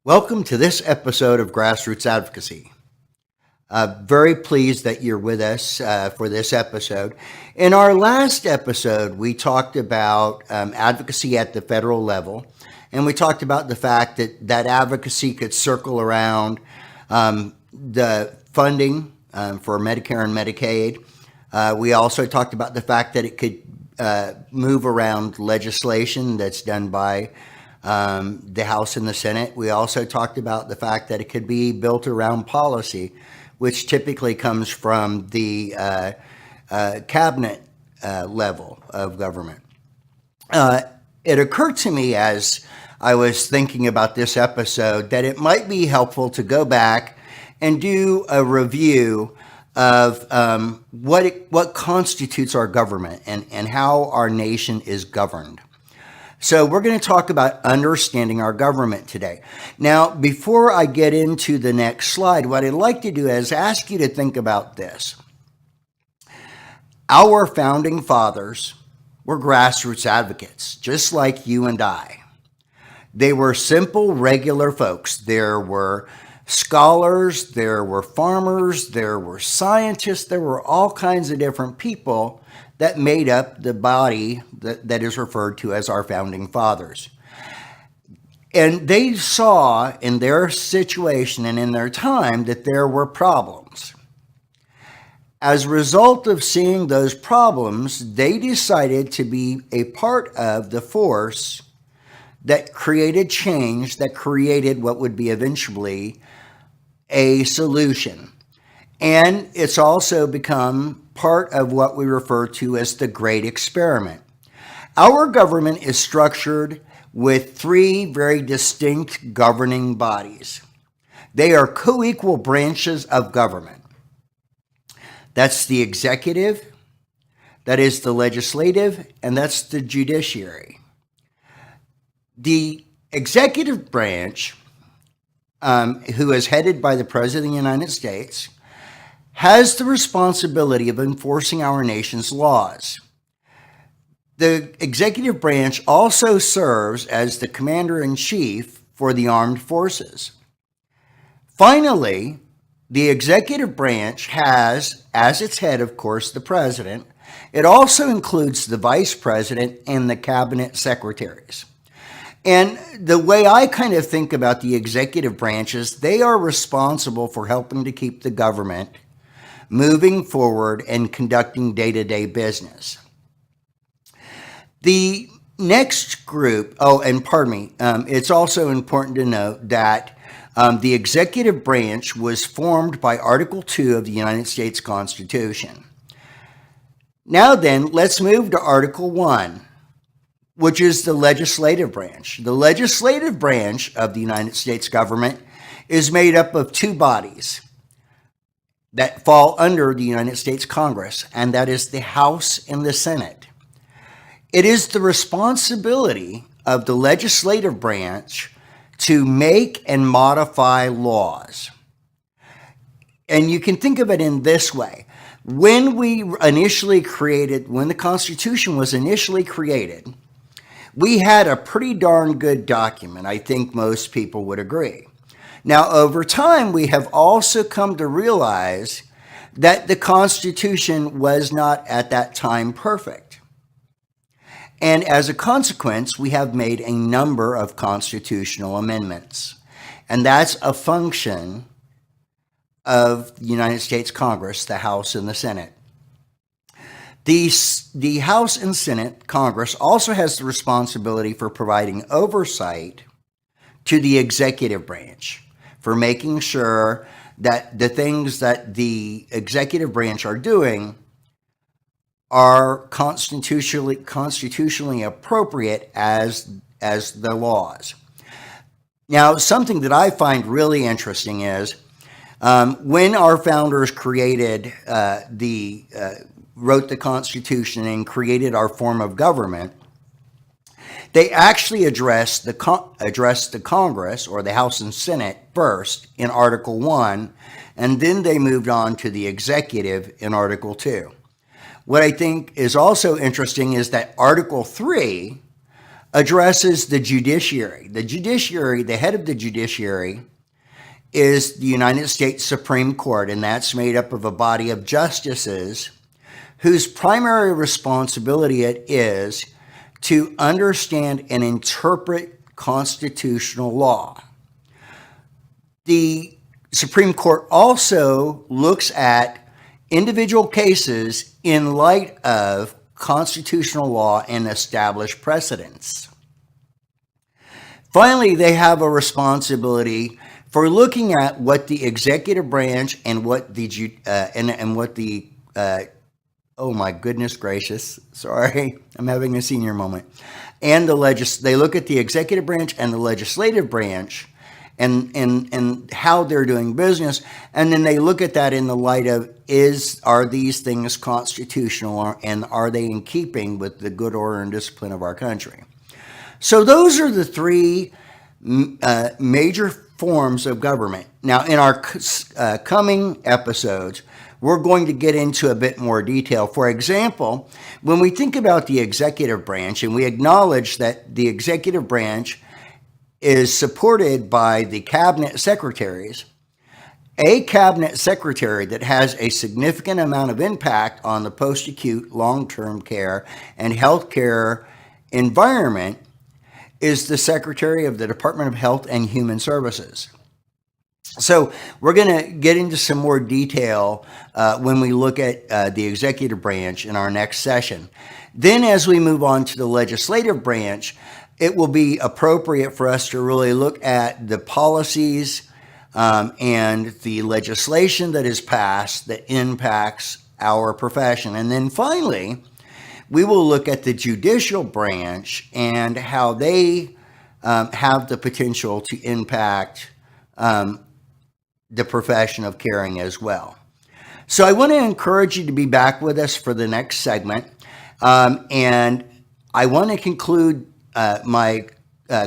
Welcome to this episode of Grassroots Advocacy. Very pleased that you're with us for this episode. In our last episode, we talked about advocacy at the federal level, and we talked about the fact that advocacy could circle around the funding for Medicare and Medicaid. We also talked about the fact that it could move around legislation that's done by the House and the Senate. We also talked about the fact that it could be built around policy, which typically comes from the cabinet level of government. It occurred to me as I was thinking about this episode that it might be helpful to go back and do a review of what constitutes our government and how our nation is governed. So we're going to talk about understanding our government today. Now, before I get into the next slide, what I'd like to do is ask you to think about this. Our founding fathers were grassroots advocates, just like you and I. They were simple, regular folks. There were scholars, there were farmers, there were scientists, there were all kinds of different people that made up the body that is referred to as our founding fathers. And they saw in their situation and in their time that there were problems. As a result of seeing those problems, they decided to be a part of the force that created change, that created what would be eventually a solution. And it's also become part of what we refer to as the Great Experiment. Our government is structured with three very distinct governing bodies. They are co-equal branches of government. That's the executive, that is the legislative, and that's the judiciary. The executive branch, who is headed by the President of the United States, has the responsibility of enforcing our nation's laws. The executive branch also serves as the commander-in-chief for the armed forces. Finally, the executive branch has, as its head, of course, the president. It also includes the vice president and the cabinet secretaries. And the way I kind of think about the executive branches, they are responsible for helping to keep the government moving forward and conducting day-to-day business. The next group, it's also important to note that the executive branch was formed by Article 2 of the United States Constitution. Now then, let's move to Article 1, which is the legislative branch. The legislative branch of the United States government is made up of two bodies that fall under the United States Congress, and that is the House and the Senate. It is the responsibility of the legislative branch to make and modify laws. And you can think of it in this way. When the Constitution was initially created, we had a pretty darn good document. I think most people would agree. Now, over time, we have also come to realize that the Constitution was not at that time perfect. And as a consequence, we have made a number of constitutional amendments. And that's a function of the United States Congress, the House and the Senate. The House and Senate Congress also has the responsibility for providing oversight to the executive branch, for making sure that the things that the executive branch are doing are constitutionally appropriate as the laws. Now, something that I find really interesting is when our founders wrote the Constitution and created our form of government, they actually addressed the Congress, or the House and Senate, first in Article 1, and then they moved on to the executive in Article 2. What I think is also interesting is that Article 3 addresses the judiciary. The judiciary, the head of the judiciary, is the United States Supreme Court, and that's made up of a body of justices whose primary responsibility it is to understand and interpret constitutional law. The Supreme Court also looks at individual cases in light of constitutional law and established precedents. Finally, they have a responsibility for looking at what the executive branch and what the oh my goodness gracious, sorry, I'm having a senior moment. And they look at the executive branch and the legislative branch and how they're doing business, and then they look at that in the light of are these things constitutional and are they in keeping with the good order and discipline of our country? So those are the three major forms of government. Now, in our coming episodes, we're going to get into a bit more detail. For example, when we think about the executive branch, and we acknowledge that the executive branch is supported by the cabinet secretaries, a cabinet secretary that has a significant amount of impact on the post-acute long-term care and healthcare environment is the Secretary of the Department of Health and Human Services. So we're going to get into some more detail when we look at the executive branch in our next session. Then as we move on to the legislative branch, it will be appropriate for us to really look at the policies and the legislation that is passed that impacts our profession. And then finally, we will look at the judicial branch and how they have the potential to impact the profession of caring as well. So I want to encourage you to be back with us for the next segment. And I want to conclude my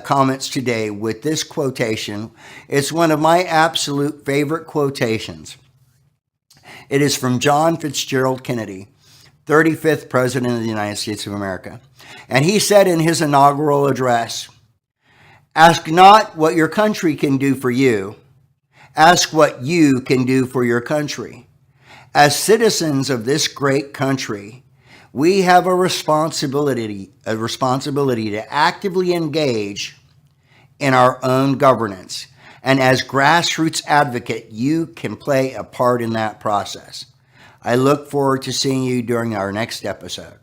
comments today with this quotation. It's one of my absolute favorite quotations. It is from John Fitzgerald Kennedy, 35th President of the United States of America. And he said in his inaugural address, "Ask not what your country can do for you. Ask what you can do for your country. As citizens of this great country, we have a responsibility to actively engage in our own governance. And as grassroots advocate, you can play a part in that process." I look forward to seeing you during our next episode.